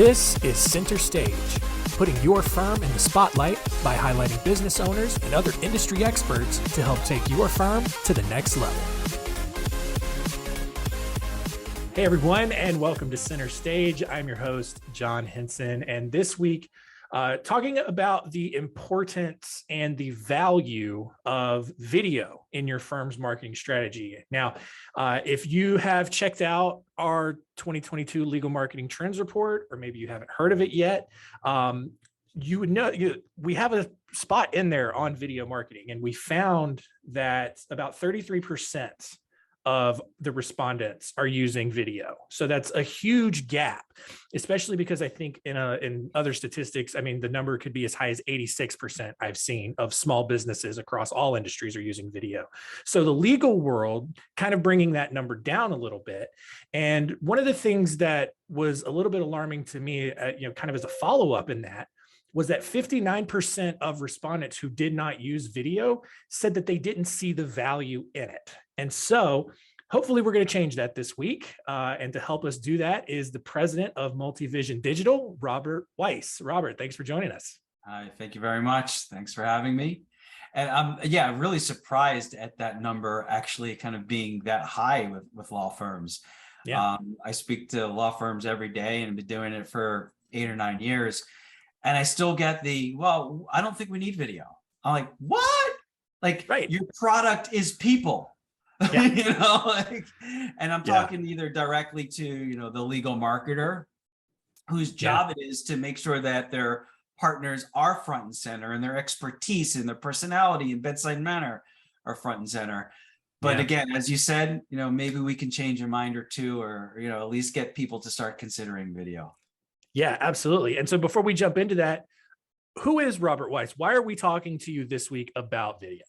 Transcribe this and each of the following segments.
This is Center Stage, putting your firm in the spotlight by highlighting business owners and other industry experts to help take your firm to the next level. Hey everyone, and welcome to Center Stage. I'm your host, John Henson, and this week, talking about the importance and the value of video in your firm's marketing strategy. Now, if you have checked out our 2022 Legal Marketing Trends Report, or maybe you haven't heard of it yet, you would know we have a spot in there on video marketing, and we found that about 33% of the respondents are using video. So that's a huge gap, especially because I think in other statistics, I mean, the number could be as high as 86% I've seen of small businesses across all industries are using video. So the legal world kind of bringing that number down a little bit. And one of the things that was a little bit alarming to me, kind of as a follow-up in that, was that 59% of respondents who did not use video said that they didn't see the value in it. And so hopefully we're going to change that this week. And to help us do that is the president of MultiVision Digital, Robert Weiss. Robert, thanks for joining us. Thank you very much. Thanks for having me. And I'm really surprised at that number actually kind of being that high with law firms. Yeah. I speak to law firms every day and been doing it for 8 or 9 years. And I still get well, I don't think we need video. I'm like, what? Like, right. Your product is people, yeah. And I'm talking either directly to, the legal marketer whose job it is to make sure that their partners are front and center and their expertise and their personality and bedside manner are front and center. But again, as you said, maybe we can change a mind or two, or, at least get people to start considering video. Yeah, absolutely. And so before we jump into that, who is Robert Weiss? Why are we talking to you this week about video?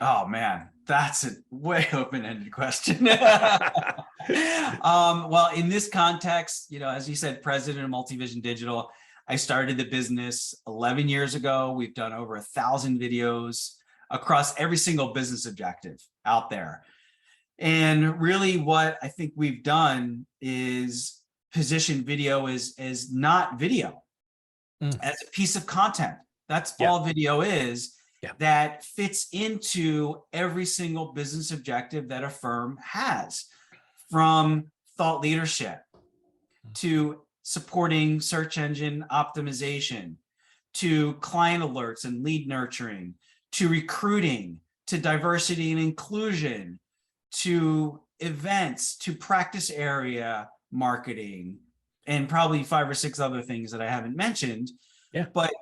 Oh man, that's a way open-ended question. Well, in this context, as you said, president of MultiVision Digital, I started the business 11 years ago. We've done over 1,000 videos across every single business objective out there. And really what I think we've done is position video as not video, as a piece of content. That's all video is, that fits into every single business objective that a firm has, from thought leadership to supporting search engine optimization, to client alerts and lead nurturing, to recruiting, to diversity and inclusion, to events, to practice area marketing, and probably 5 or 6 other things that I haven't mentioned. But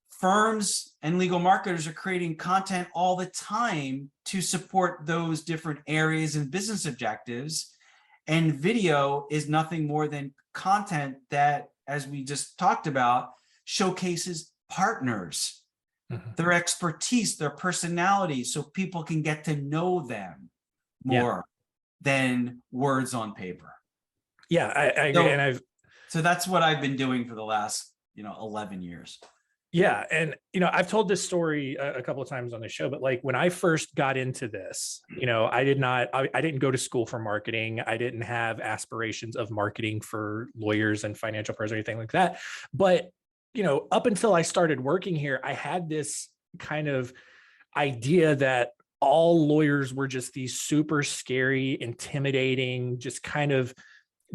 firms and legal marketers are creating content all the time to support those different areas and business objectives. And video is nothing more than content that, as we just talked about, showcases partners, their expertise, their personality, so people can get to know them more than words on paper. Yeah, I agree. So that's what I've been doing for the last, 11 years. Yeah. And, I've told this story a couple of times on the show, but like when I first got into this, I didn't go to school for marketing. I didn't have aspirations of marketing for lawyers and financial pros or anything like that. But, up until I started working here, I had this kind of idea that all lawyers were just these super scary, intimidating, just kind of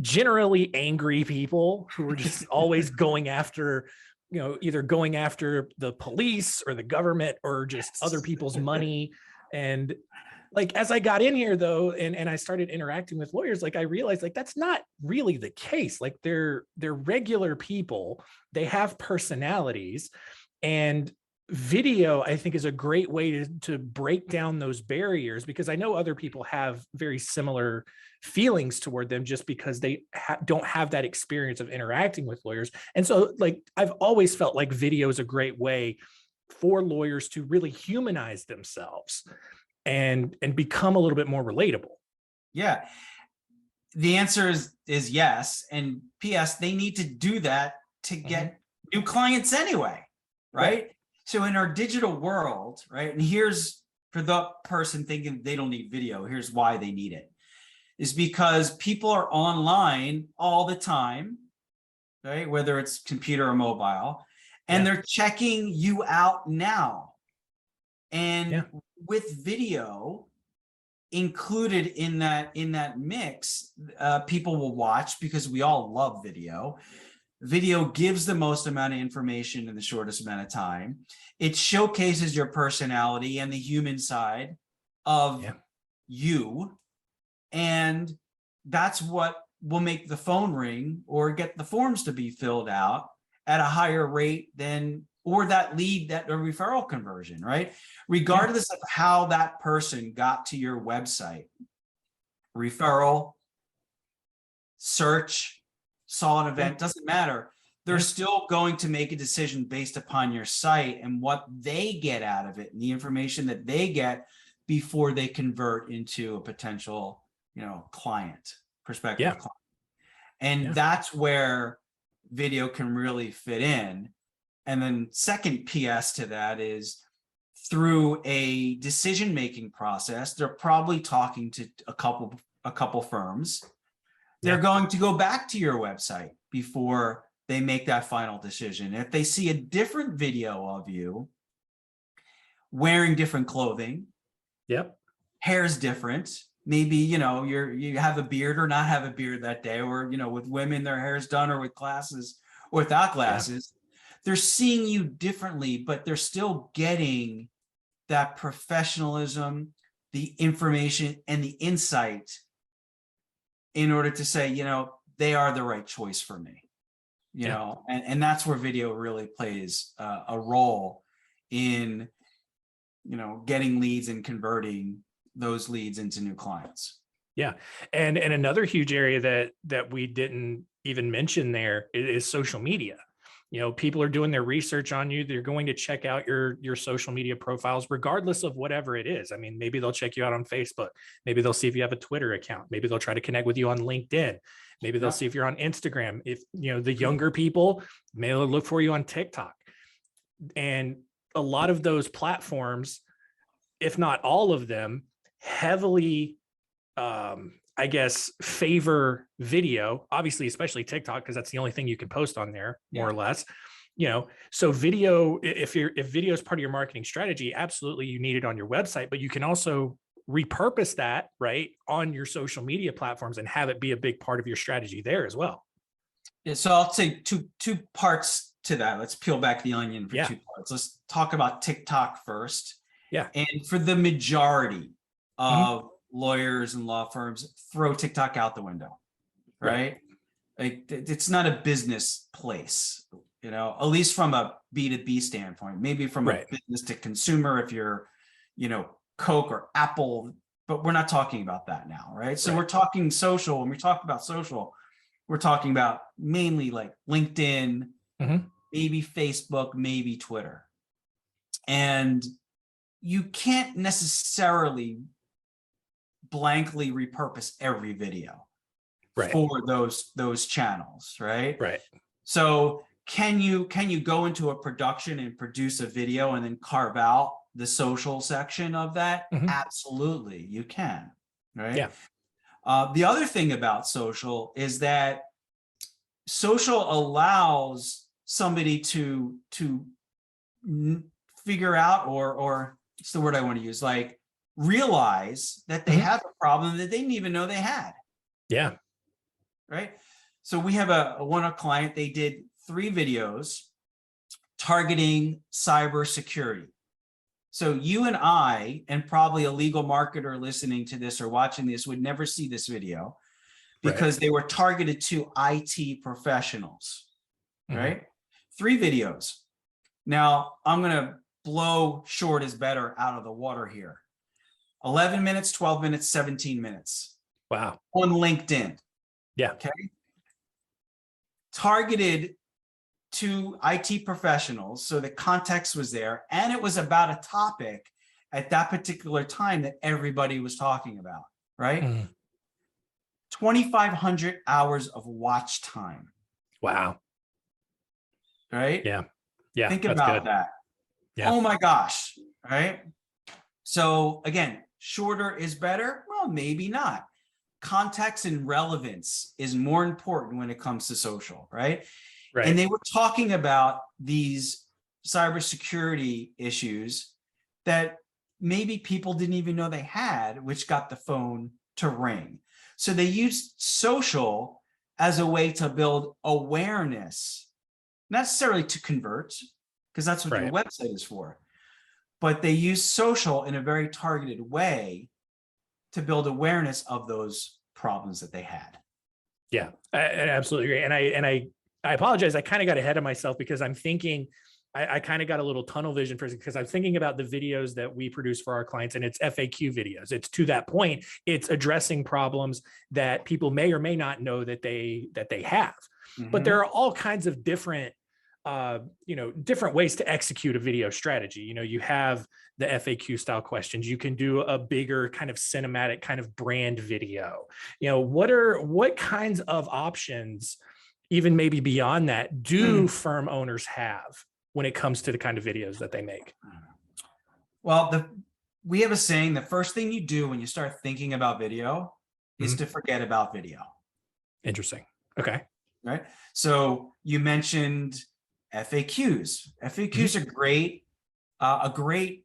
generally angry people who were just always going after, either going after the police or the government or just other people's money. And like, as I got in here though, and I started interacting with lawyers, like I realized like, that's not really the case. Like they're regular people, they have personalities, and video, I think, is a great way to break down those barriers, because I know other people have very similar feelings toward them just because they don't have that experience of interacting with lawyers. And so like, I've always felt like video is a great way for lawyers to really humanize themselves and become a little bit more relatable. Yeah. The answer is yes. And P.S., they need to do that to get new clients anyway, right? So in our digital world, right, and here's for the person thinking they don't need video, here's why they need it, is because people are online all the time. right? Whether it's computer or mobile, and Yeah. they're checking you out now. And Yeah. with video included in that mix, people will watch because we all love video. Video gives the most amount of information in the shortest amount of time. It showcases your personality and the human side of you. And that's what will make the phone ring or get the forms to be filled out at a higher rate than, or that lead, that a referral conversion, right? Regardless of how that person got to your website, referral, search, saw an event, doesn't matter. They're still going to make a decision based upon your site and what they get out of it and the information that they get before they convert into a potential, client, prospective client. And that's where video can really fit in. And then second PS to that is through a decision-making process, they're probably talking to a couple firms. They're going to go back to your website before they make that final decision. If they see a different video of you wearing different clothing, hair's different, maybe, you have a beard or not have a beard that day, or, with women, their hair's done, or with glasses or without glasses, they're seeing you differently, but they're still getting that professionalism, the information and the insight in order to say, they are the right choice for me, and that's where video really plays a role in, getting leads and converting those leads into new clients. Yeah. And another huge area that we didn't even mention there is social media. People are doing their research on you. They're going to check out your social media profiles, regardless of whatever it is. I mean, maybe they'll check you out on Facebook. Maybe they'll see if you have a Twitter account. Maybe they'll try to connect with you on LinkedIn. Maybe they'll see if you're on Instagram. If, the younger people, maybe they'll look for you on TikTok. And a lot of those platforms, if not all of them, heavily, I guess, favor video, obviously, especially TikTok, because that's the only thing you can post on there, more or less. So video, if video is part of your marketing strategy, absolutely you need it on your website, but you can also repurpose that right on your social media platforms and have it be a big part of your strategy there as well. Yeah, so I'll say two parts to that. Let's peel back the onion for 2 parts. Let's talk about TikTok first. Yeah. And for the majority of lawyers and law firms, throw TikTok out the window, right? Like, it's not a business place, at least from a B2B standpoint, maybe from a business to consumer, if you're, Coke or Apple, but we're not talking about that now, right? So we're talking social. When we talk about social, we're talking about mainly like LinkedIn, maybe Facebook, maybe Twitter. And you can't necessarily blankly repurpose every video for those channels, right? So can you go into a production and produce a video and then carve out the social section of that? Absolutely, you can, right? The other thing about social is that social allows somebody to figure out, or it's the word I want to use, like realize that they have a problem that they didn't even know they had. Right. So we have a client, they did 3 videos targeting cybersecurity. So you and I, and probably a legal marketer listening to this or watching this, would never see this video because they were targeted to IT professionals, right? 3 videos. Now I'm going to blow short is better out of the water here. 11 minutes, 12 minutes, 17 minutes. Wow. On LinkedIn. Okay. Targeted to IT professionals. So the context was there, and it was about a topic at that particular time that everybody was talking about, right? 2,500 hours of watch time. Wow. Right? Yeah. Think about that. Oh my gosh. Right? So again, shorter is better? Well, maybe not. Context and relevance is more important when it comes to social, right? Right. And they were talking about these cybersecurity issues that maybe people didn't even know they had, which got the phone to ring. So they used social as a way to build awareness, not necessarily to convert, because that's what your website is for, but they use social in a very targeted way to build awareness of those problems that they had. Yeah, I absolutely agree. And I apologize. I kind of got ahead of myself because I'm thinking, I kind of got a little tunnel vision for because I'm thinking about the videos that we produce for our clients, and it's FAQ videos. It's to that point, it's addressing problems that people may or may not know that they have. But there are all kinds of different different ways to execute a video strategy. You have the FAQ style questions. You can do a bigger kind of cinematic kind of brand video. What kinds of options, even maybe beyond that, do firm owners have when it comes to the kind of videos that they make? Well, we have a saying, the first thing you do when you start thinking about video is to forget about video. Interesting. Okay. Right. So you mentioned FAQs. FAQs are a great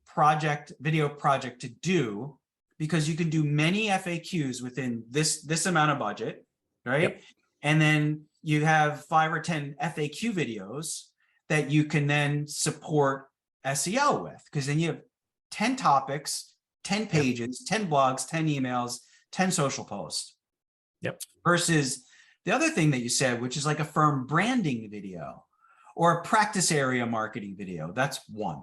video project to do, because you can do many FAQs within this amount of budget, right? Yep. And then you have 5 or 10 FAQ videos that you can then support SEO with, because then you have 10 topics, 10 pages, 10 blogs, 10 emails, 10 social posts. Yep. Versus the other thing that you said, which is like a firm branding video or a practice area marketing video. That's one.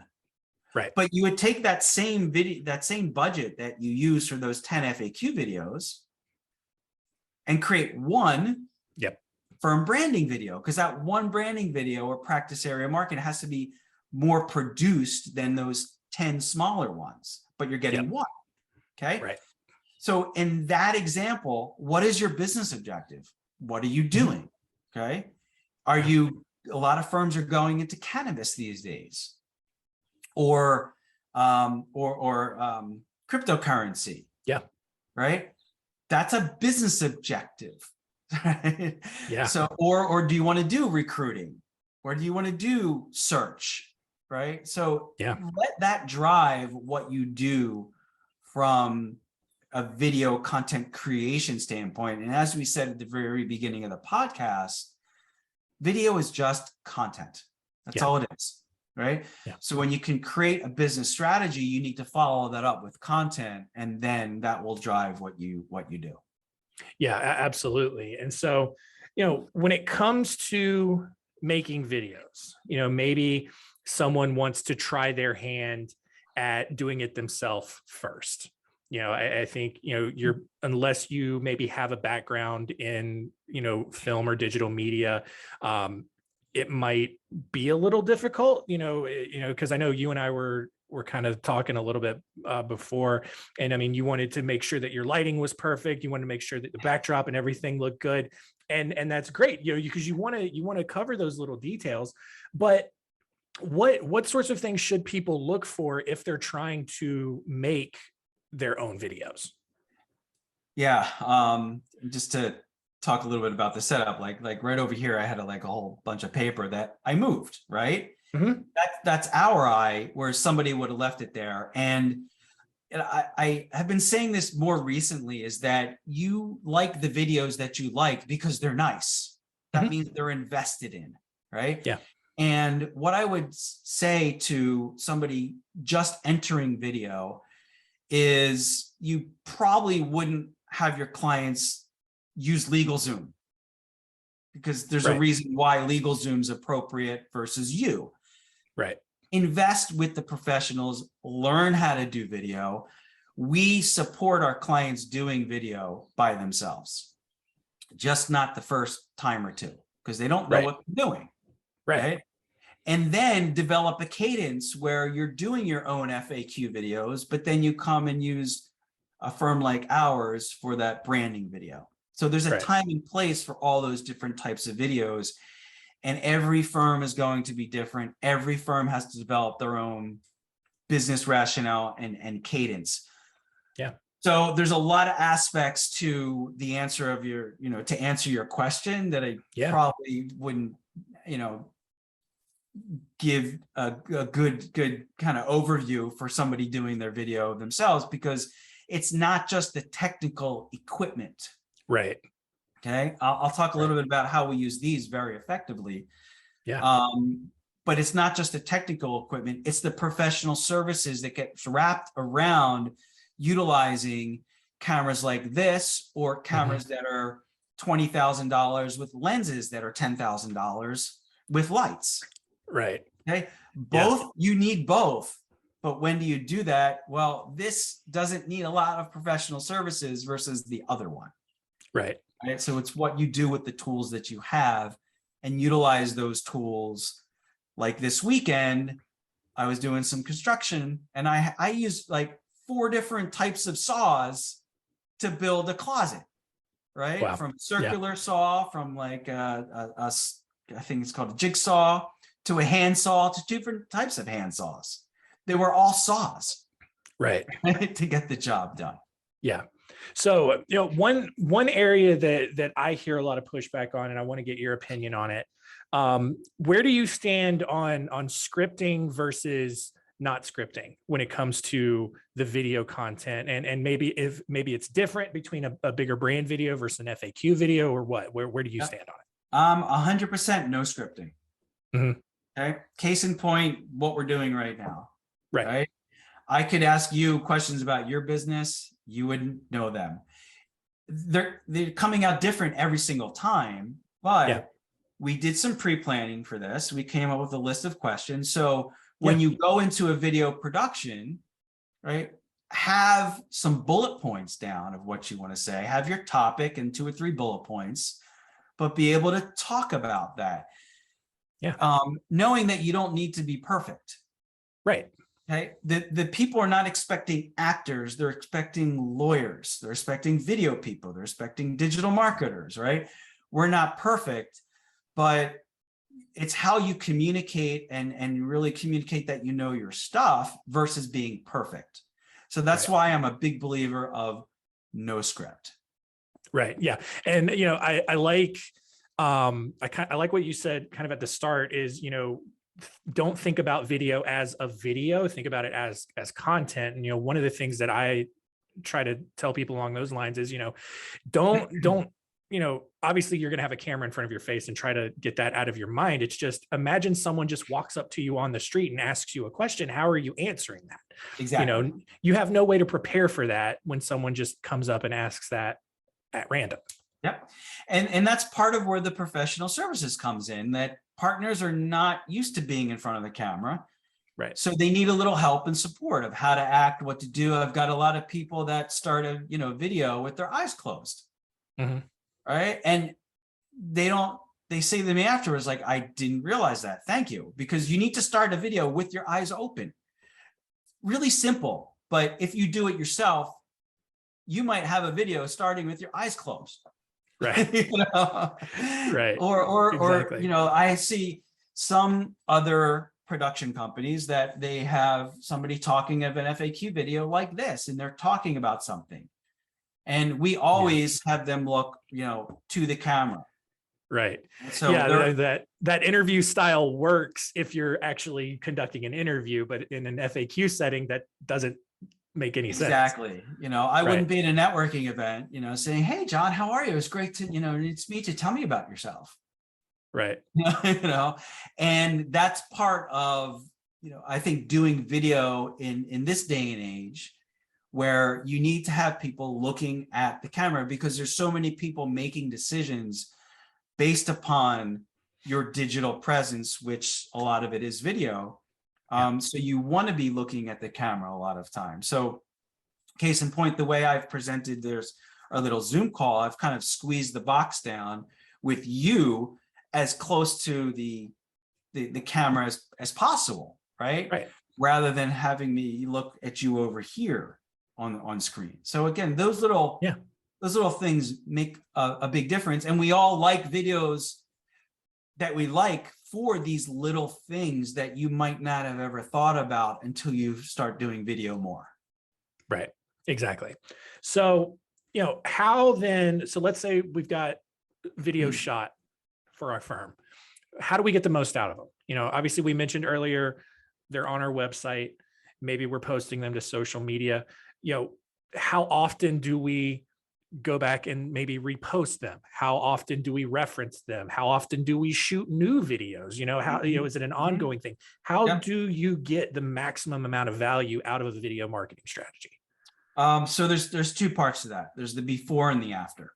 Right. But you would take that same video, that same budget that you use for those 10 FAQ videos and create one firm branding video, because that one branding video or practice area marketing has to be more produced than those 10 smaller ones, but you're getting one. Okay. Right. So in that example, what is your business objective? What are you doing? Okay. A lot of firms are going into cannabis these days, or cryptocurrency. Yeah. Right. That's a business objective. Right? Yeah. So, or do you want to do recruiting, or do you want to do search? Right. So let that drive what you do from a video content creation standpoint. And as we said at the very beginning of the podcast, video is just content. That's all it is, right? Yeah. So when you can create a business strategy, you need to follow that up with content, and then that will drive what you do. Yeah, absolutely. And so, when it comes to making videos, maybe someone wants to try their hand at doing it themselves first. I think, unless you maybe have a background in, film or digital media, it might be a little difficult, because I know you and I were kind of talking a little bit before, and I mean, you wanted to make sure that your lighting was perfect. You wanted to make sure that the backdrop and everything looked good. And that's great, because you want to cover those little details. But what sorts of things should people look for if they're trying to make their own videos? Yeah. Just to talk a little bit about the setup, like right over here, I had a whole bunch of paper that I moved, right? That's our eye, where somebody would have left it there. And I have been saying this more recently, is that you like the videos that you like because they're nice. That means they're invested in, right? Yeah. And what I would say to somebody just entering video is, you probably wouldn't have your clients use LegalZoom, because there's a reason why LegalZoom's appropriate versus you. Right. Invest with the professionals, learn how to do video. We support our clients doing video by themselves, just not the first time or two, because they don't know what they're doing. Right. And then develop a cadence where you're doing your own FAQ videos, but then you come and use a firm like ours for that branding video. So there's a time and place for all those different types of videos. And every firm is going to be different. Every firm has to develop their own business rationale and cadence. Yeah. So there's a lot of aspects to the answer of your, to answer your question that I probably wouldn't give a good kind of overview for somebody doing their video themselves, because it's not just the technical equipment. Right. Okay. I'll talk a little bit about how we use these very effectively. Yeah. But it's not just the technical equipment, it's the professional services that gets wrapped around utilizing cameras like this, or cameras that are $20,000 with lenses that are $10,000 with lights. Right. Okay. Both, you need both. But when do you do that? Well, this doesn't need a lot of professional services versus the other one. Right. Right. So it's what you do with the tools that you have, and utilize those tools. Like this weekend, I was doing some construction, and I used like 4 different types of saws to build a closet, right? Wow. From circular saw, from like I think it's called a jigsaw, to a handsaw, to 2 different types of handsaws. They were all saws, right, to get the job done. Yeah. So, one area that I hear a lot of pushback on, and I want to get your opinion on it. Where do you stand on scripting versus not scripting when it comes to the video content, and maybe it's different between a bigger brand video versus an FAQ video, or what? Where do you stand on it? 100% no scripting. Okay. Case in point, what we're doing right now. Right. I could ask you questions about your business. You wouldn't know them. They're coming out different every single time, but we did some pre-planning for this. We came up with a list of questions. So when you go into a video production, right, have some bullet points down of what you want to say, have your topic and 2 or 3 bullet points, but be able to talk about that. Knowing that you don't need to be perfect. Right. Okay. The people are not expecting actors. They're expecting lawyers. They're expecting video people. They're expecting digital marketers, right? We're not perfect, but it's how you communicate and really communicate that you know your stuff versus being perfect. So that's why I'm a big believer of no script. Right. Yeah. And, I like, I like what you said kind of at the start is, don't think about video as a video, think about it as content. And, one of the things that I try to tell people along those lines is, don't, obviously you're going to have a camera in front of your face and try to get that out of your mind. It's just, imagine someone just walks up to you on the street and asks you a question. How are you answering that? Exactly. You have no way to prepare for that when someone just comes up and asks that at random. Yep. And that's part of where the professional services comes in, that partners are not used to being in front of the camera. Right. So they need a little help and support of how to act, what to do. I've got a lot of people that start a video with their eyes closed. Right. And they say to me afterwards, like, I didn't realize that. Thank you. Because you need to start a video with your eyes open. Really simple. But if you do it yourself, you might have a video starting with your eyes closed. Right. Right. Or Exactly. I see some other production companies that they have somebody talking of an FAQ video like this, and they're talking about something. And we always have them look, to the camera. Right. So that interview style works if you're actually conducting an interview, but in an FAQ setting, that doesn't make any sense. Exactly. I wouldn't be at a networking event, saying, "Hey, John, how are you? It's great to, it's me to tell me about yourself." Right. And that's part of, I think doing video in this day and age, where you need to have people looking at the camera, because there's so many people making decisions based upon your digital presence, which a lot of it is video. So you want to be looking at the camera a lot of times. So case in point, the way I've presented, there's our little Zoom call, I've kind of squeezed the box down with you as close to the camera as possible, right? Rather than having me look at you over here on screen. So again, those little things make a big difference. And we all like videos that we like for these little things that you might not have ever thought about until you start doing video more. Right. Exactly. So, how then, so let's say we've got video shot for our firm. how do we get the most out of them? Obviously we mentioned earlier, they're on our website. Maybe we're posting them to social media. How often do we go back and maybe repost them? How often do we reference them? How often do we shoot new videos? Is it an ongoing thing? How Yep. do you get the maximum amount of value out of a video marketing strategy? So there's two parts to that. There's the before and the after.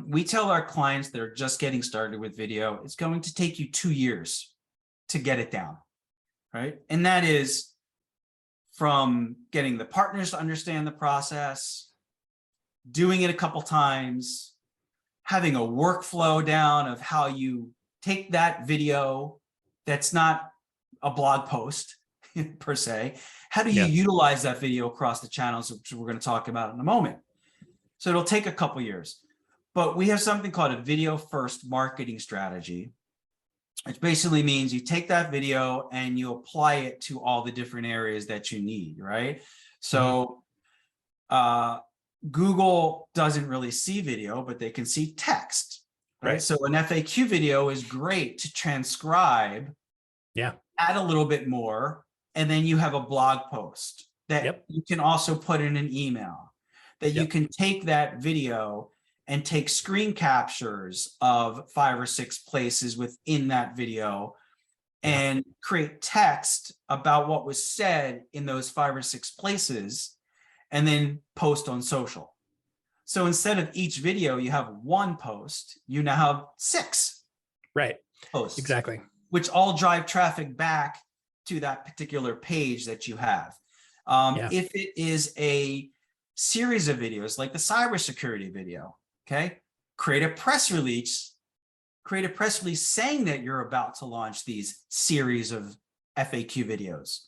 We tell our clients that are just getting started with video, it's going to take you 2 years to get it down, right? And that is from getting the partners to understand the process, doing it a couple times, having a workflow down of how you take that video that's not a blog post per se. How do you utilize that video across the channels, which we're going to talk about in a moment? So it'll take a couple years, but we have something called a video first marketing strategy, which basically means you take that video and you apply it to all the different areas that you need, right? So Google doesn't really see video, but they can see text, right? So an FAQ video is great to transcribe, add a little bit more, and then you have a blog post that you can also put in an email, that you can take that video and take screen captures of 5 or 6 places within that video and create text about what was said in those 5 or 6 places, and then post on social. So instead of each video, you have 1 post, you now have 6 posts. Exactly. Which all drive traffic back to that particular page that you have. If it is a series of videos like the cybersecurity video, create a press release saying that you're about to launch these series of FAQ videos.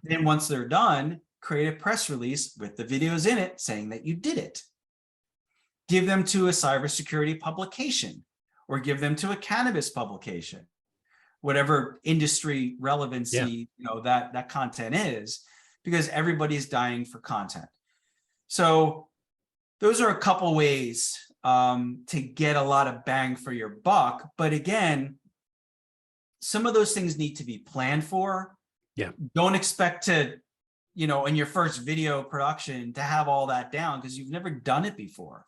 Then once they're done, create a press release with the videos in it saying that you did it. Give them to a cybersecurity publication or give them to a cannabis publication, whatever industry relevancy that content is, because everybody's dying for content. So those are a couple ways to get a lot of bang for your buck. But again, some of those things need to be planned for. Don't expect to, in your first video production to have all that down because you've never done it before.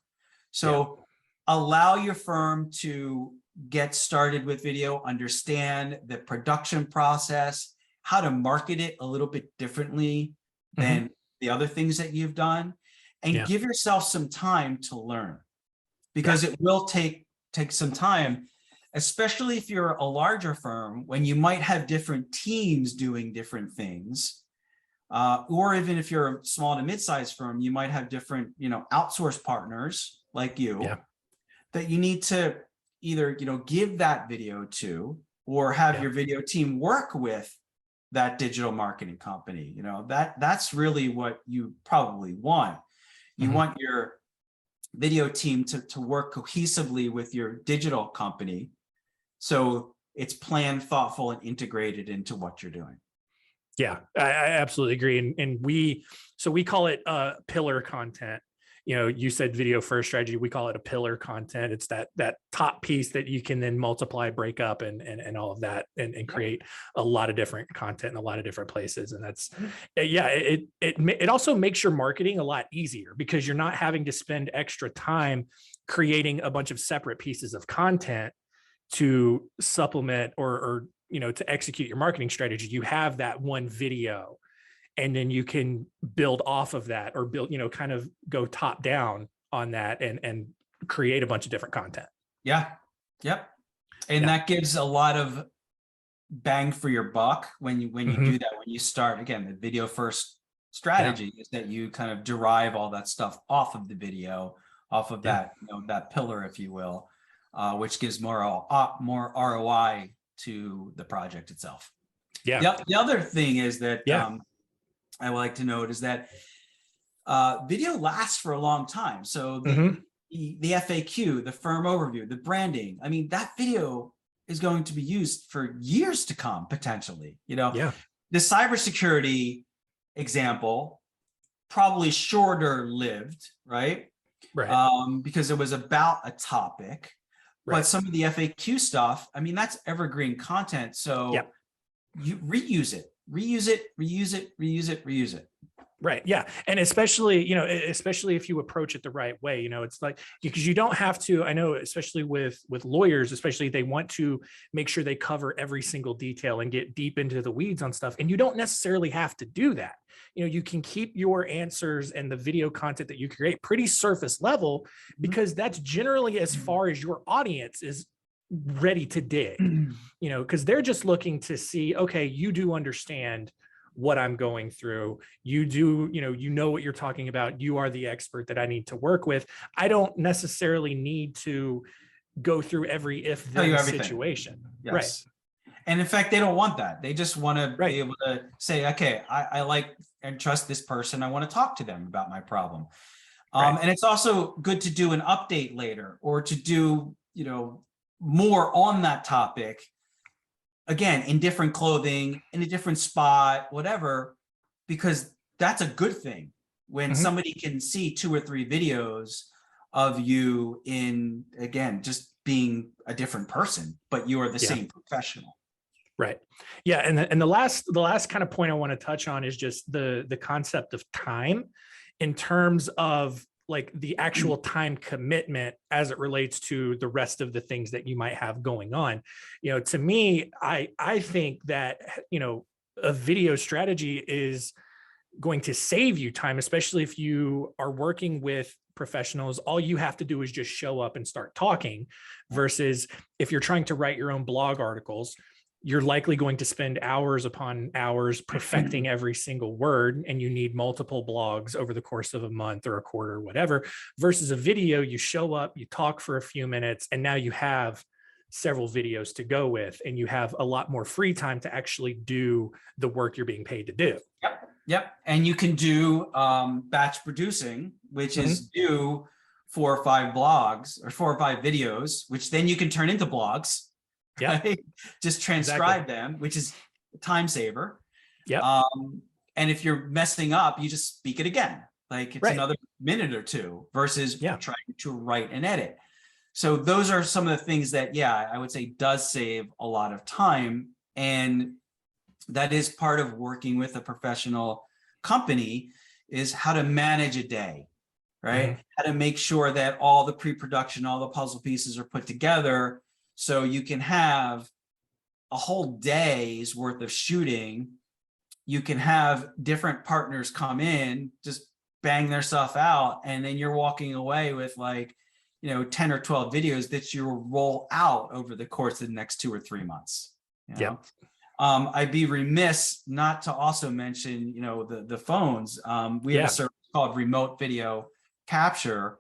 So allow your firm to get started with video, understand the production process, how to market it a little bit differently than the other things that you've done, and give yourself some time to learn, because it will take some time, especially if you're a larger firm, when you might have different teams doing different things, or even if you're a small to mid-sized firm, you might have different, outsource partners like you that you need to either, give that video to, or have your video team work with that digital marketing company. That's really what you probably want. You want your video team to work cohesively with your digital company, so it's planned, thoughtful, and integrated into what you're doing. Yeah, I absolutely agree. And we call it pillar content. You said video first strategy. We call it a pillar content. It's that top piece that you can then multiply, break up, and all of that, and create a lot of different content in a lot of different places. And that's, it also makes your marketing a lot easier, because you're not having to spend extra time creating a bunch of separate pieces of content to supplement or to execute your marketing strategy. You have that one video, and then you can build off of that, or build, kind of go top down on that and create a bunch of different content. And that gives a lot of bang for your buck when you do that. When you start, again, the video first strategy is that you kind of derive all that stuff off of the video, off of that, that pillar, if you will, which gives more ROI to the project itself. The other thing is that I would like to note is that video lasts for a long time. So the FAQ, the firm overview, the branding, I mean, that video is going to be used for years to come, potentially. The cybersecurity example, probably shorter lived, right? Because it was about a topic. Right. But some of the FAQ stuff, I mean, that's evergreen content. So Yep. you reuse it, reuse it, reuse it, reuse it, reuse it. Right. Yeah. And especially, especially if you approach it the right way, it's like, because you don't have to, I know, especially with lawyers, especially they want to make sure they cover every single detail and get deep into the weeds on stuff. And you don't necessarily have to do that. You can keep your answers and the video content that you create pretty surface level, because that's generally as far as your audience is ready to dig, because they're just looking to see, okay, you do understand what I'm going through. You do, you know what you're talking about. You are the expert that I need to work with. I don't necessarily need to go through every if then situation. Yes. Right. And in fact, they don't want that. They just want to Right. be able to say, okay, I like and trust this person. I want to talk to them about my problem. Right. And it's also good to do an update later, or to do, more on that topic. Again, in different clothing, in a different spot, whatever, because that's a good thing when somebody can see 2 or 3 videos of you in, again, just being a different person, but you are the same professional. Right. Yeah. And the last kind of point I want to touch on is just the concept of time, in terms of like the actual time commitment as it relates to the rest of the things that you might have going on. To me, I think that, a video strategy is going to save you time, especially if you are working with professionals. All you have to do is just show up and start talking, versus if you're trying to write your own blog articles, you're likely going to spend hours upon hours perfecting every single word, and you need multiple blogs over the course of a month or a quarter or whatever, versus a video. You show up, you talk for a few minutes, and now you have several videos to go with, and you have a lot more free time to actually do the work you're being paid to do. Yep. And you can do batch producing, which is do 4 or 5 blogs or 4 or 5 videos, which then you can turn into blogs. Yeah. Right? Just transcribe them, which is a time saver. Yeah. And if you're messing up, you just speak it again. Like it's another minute or 2 versus trying to write and edit. So those are some of the things that, I would say does save a lot of time. And that is part of working with a professional company, is how to manage a day, right? How to make sure that all the pre-production, all the puzzle pieces are put together, so you can have a whole day's worth of shooting. You can have different partners come in, just bang their stuff out, and then you're walking away with 10 or 12 videos that you will roll out over the course of the next 2 or 3 months. I'd be remiss not to also mention, the phones. We have a service called Remote Video Capture,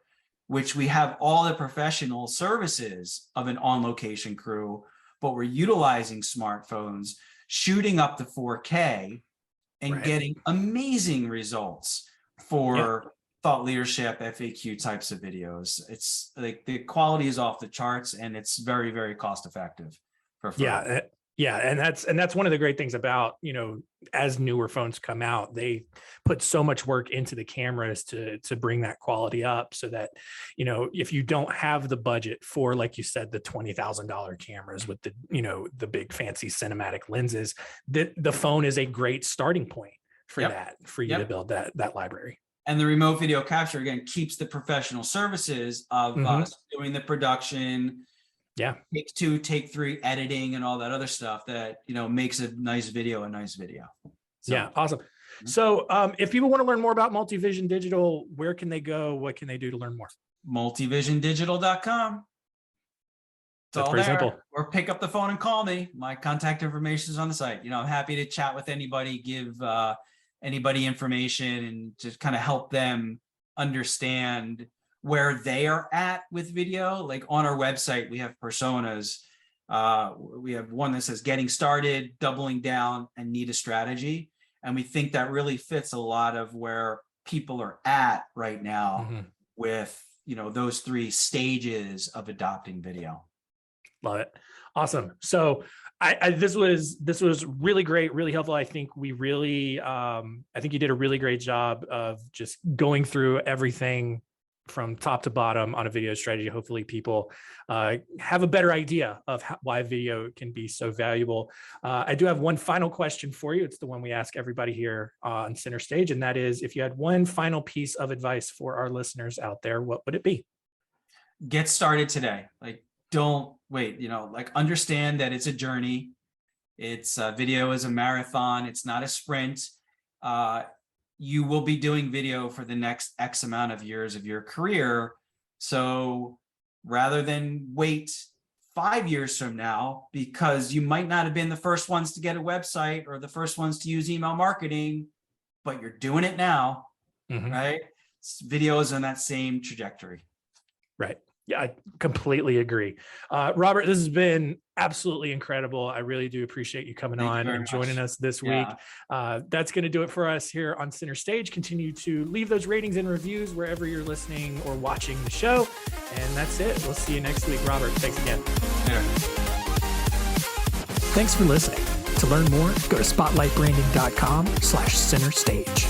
which we have all the professional services of an on-location crew, but we're utilizing smartphones, shooting up to 4K and getting amazing results for thought leadership, FAQ types of videos. It's like the quality is off the charts, and it's very, very cost effective. Yeah. And that's one of the great things about, as newer phones come out, they put so much work into the cameras to bring that quality up, so that, if you don't have the budget for, like you said, the $20,000 cameras with the big fancy cinematic lenses, the phone is a great starting point for that, for you to build that library. And the remote video capture, again, keeps the professional services of us doing the production, take 2, take 3 editing and all that other stuff that, makes a nice video a nice video. So, awesome. So if people want to learn more about MultiVision Digital, where can they go? What can they do to learn more? MultiVisionDigital.com. That's pretty simple. Or pick up the phone and call me. My contact information is on the site. I'm happy to chat with anybody, give anybody information, and just kind of help them understand where they are at with video. Like on our website, we have personas. We have one that says getting started, doubling down, and need a strategy. And we think that really fits a lot of where people are at right now with, those 3 stages of adopting video. Love it. Awesome. So this was really great, really helpful. I think we really, I think you did a really great job of just going through everything from top to bottom on a video strategy. Hopefully people have a better idea of why video can be so valuable. I do have one final question for you. It's the one we ask everybody here on Center Stage. And that is, if you had one final piece of advice for our listeners out there, what would it be? Get started today. Like, don't wait, like understand that it's a journey. It's video is a marathon. It's not a sprint. You will be doing video for the next X amount of years of your career. So rather than wait 5 years from now, because you might not have been the first ones to get a website or the first ones to use email marketing, but you're doing it now, right? Video is on that same trajectory. Right. Yeah, I completely agree. Robert, this has been absolutely incredible. I really do appreciate you coming on and joining us this week. That's going to do it for us here on Center Stage. Continue to leave those ratings and reviews wherever you're listening or watching the show. And that's it. We'll see you next week. Robert, thanks again. Thanks for listening. To learn more, go to spotlightbranding.com/center stage.